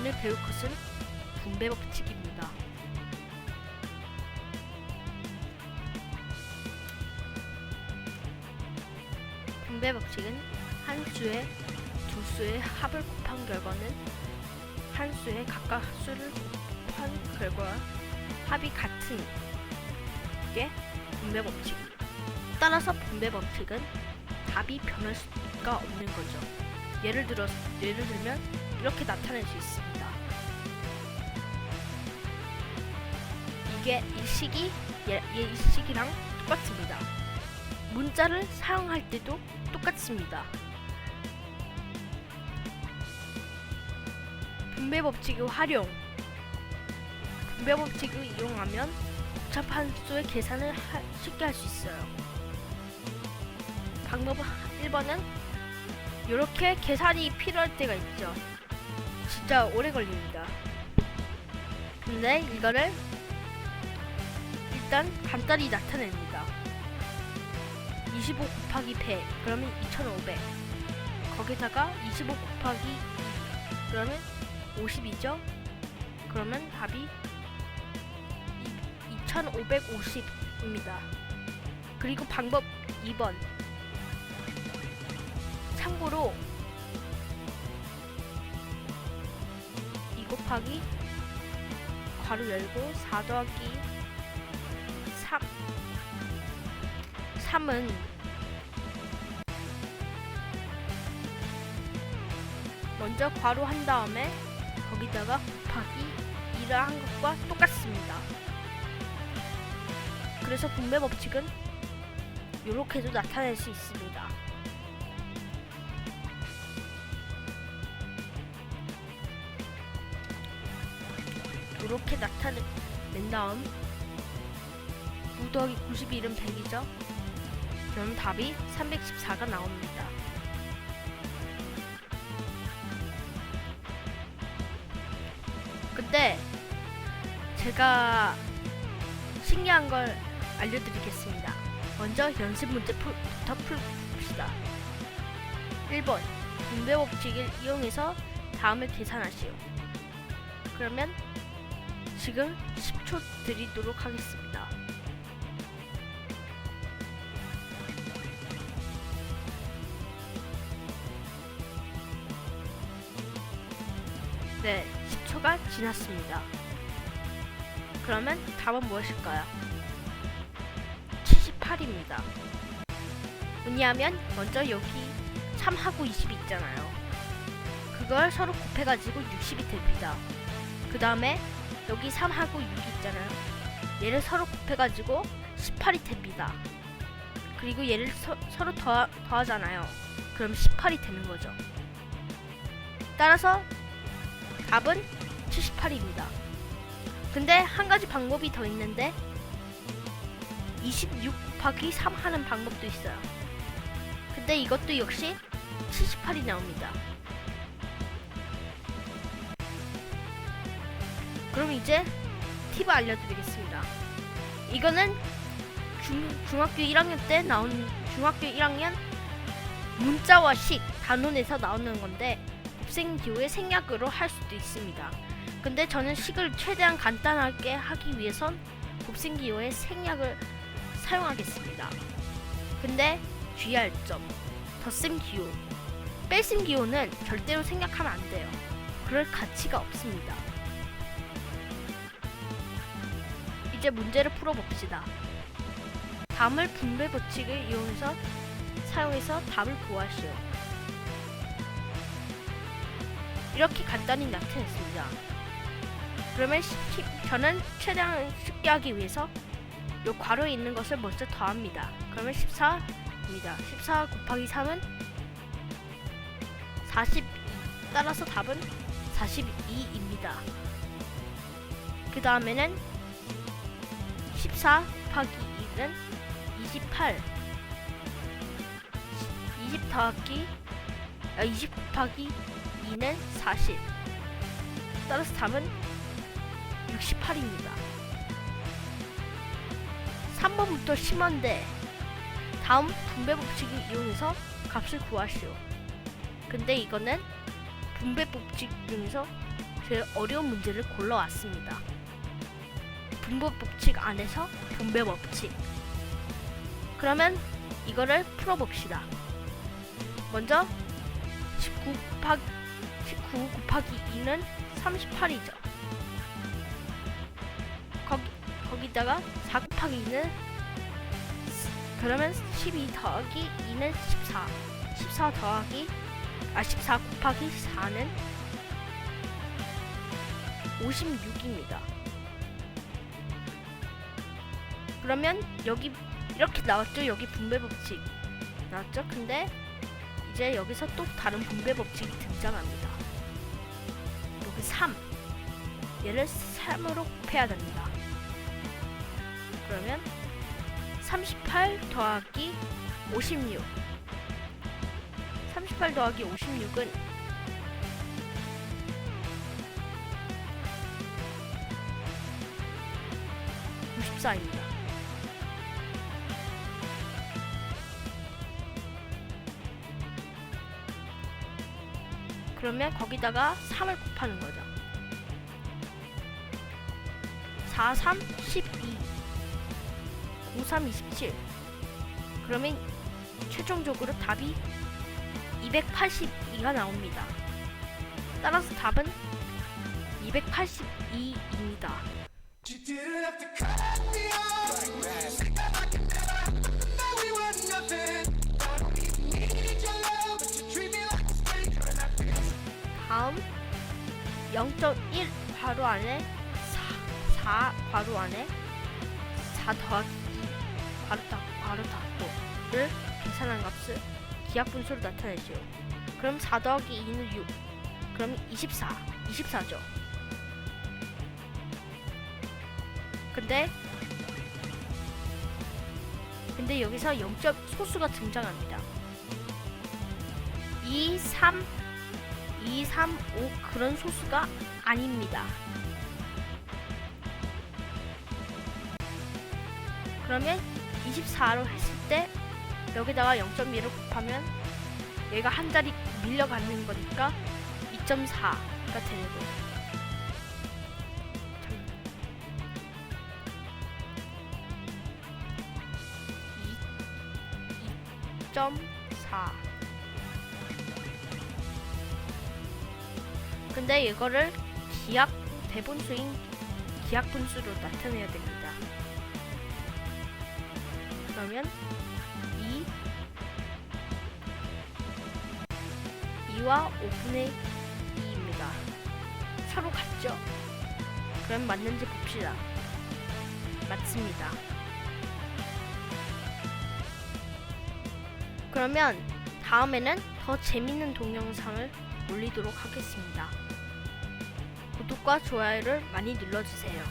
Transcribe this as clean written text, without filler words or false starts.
오늘 배울 것은 분배 법칙입니다. 분배 법칙은 한 수의 두 수의 합을 곱한 결과는 한 수의 각각 수를 곱한 결과와 합이 같은 게 분배 법칙입니다. 따라서 분배 법칙은 답이 변할 수가 없는 거죠. 예를 들면 이렇게 나타낼 수 있습니다. 이게 일식이랑 똑같습니다. 문자를 사용할 때도 똑같습니다. 분배 법칙의 활용. 분배 법칙을 이용하면 복잡한 수의 계산을 쉽게 할 수 있어요. 방법 1번은 이렇게 계산이 필요할 때가 있죠. 진짜 오래 걸립니다. 근데 이거를 일단 간단히 나타냅니다. 25 곱하기 100 그러면 2500, 거기다가 25 곱하기 2 그러면 50이죠. 그러면 답이 2550입니다. 그리고 방법 2번, 참고로 2 곱하기 괄호 열고 4 더하기 3은 먼저 괄호 한 다음에 거기다가 곱하기 2를 한 것과 똑같습니다. 그래서 분배 법칙은 이렇게도 나타낼 수 있습니다. 이렇게 나타낸 다음 9 더하기 91은 100이죠. 그럼 답이 314가 나옵니다. 근데 제가 신기한 걸 알려드리겠습니다. 먼저 연습 문제부터 풀읍시다. 1번, 분배 법칙을 이용해서 다음을 계산하시오. 그러면 지금 10초 드리도록 하겠습니다. 네, 10초가 지났습니다. 그러면 답은 무엇일까요? 78입니다. 왜냐하면 먼저 여기 3하고 20이 있잖아요. 그걸 서로 곱해가지고 60이 됩니다. 그 다음에 여기 3하고 6이 있잖아요. 얘를 서로 곱해가지고 18이 됩니다. 그리고 얘를 서로 더하잖아요. 그럼 18이 되는 거죠. 따라서 답은 78입니다. 근데 한 가지 방법이 더 있는데 26 곱하기 3 하는 방법도 있어요. 근데 이것도 역시 78이 나옵니다. 그럼 이제 팁을 알려드리겠습니다. 이거는 중학교 1학년 때 나온 중학교 1학년 문자와 식 단원에서 나오는 건데 곱셈기호의 생략으로 할 수도 있습니다. 근데 저는 식을 최대한 간단하게 하기 위해선 곱셈기호의 생략을 사용하겠습니다. 근데 주의할 점, 덧셈기호, 뺄셈기호는 절대로 생략하면 안 돼요. 그럴 가치가 없습니다. 이제 문제를 풀어봅시다. 다음을 분배 법칙을 사용해서 답을 구하시오. 이렇게 간단히 나타냈습니다. 그러면 저는 최대한 쉽게 하기 위해서 요 괄호에 있는 것을 먼저 더합니다. 그러면 14입니다. 14 곱하기 3은 42. 따라서 답은 42입니다. 그 다음에는 14 곱하기 2는 28. 20 곱하기 2는 40. 따라서 답은 68입니다. 3번부터 심한데 다음 분배 법칙을 이용해서 값을 구하시오. 근데 이거는 분배 법칙 중에서 제일 어려운 문제를 골라왔습니다. 분모 법칙 안에서 분배 법칙. 그러면 이거를 풀어봅시다. 먼저 19 곱하기 2는 38이죠. 거기다가 4 곱하기 2는 그러면 12 더하기 2는 14. 14 곱하기 4는 56입니다. 그러면 여기 이렇게 나왔죠? 여기 분배 법칙 나왔죠? 근데 이제 여기서 또 다른 분배 법칙이 등장합니다. 여기 3. 얘를 3으로 곱해야 됩니다. 그러면 38 더하기 56. 38 더하기 56은 94입니다. 그러면 거기다가 3을 곱하는 거죠. 4, 3, 12 5, 3, 27. 그러면 최종적으로 답이 282가 나옵니다. 따라서 답은 282입니다. 다음 0.1 괄호 안에 4 괄호 안에 4 더하기 2 괄호 닫고를 계산한 값을 기하분수로 나타내죠. 그럼 4 더하기 2는 6. 그럼 24죠. 근데 여기서 0점 소수가 등장합니다. 2, 3, 5 그런 소수가 아닙니다. 그러면 24로 했을 때 여기다가 0.1을 곱하면 얘가 한 자리 밀려가는 거니까 2.4가 되는 거예요. 2.4. 근데 이거를 대분수인 기하분수로 나타내야 됩니다. 그러면 2와 5분의 2입니다. 서로 같죠? 그럼 맞는지 봅시다. 맞습니다. 그러면 다음에는 더 재밌는 동영상을 올리도록 하겠습니다. 구독과 좋아요를 많이 눌러주세요.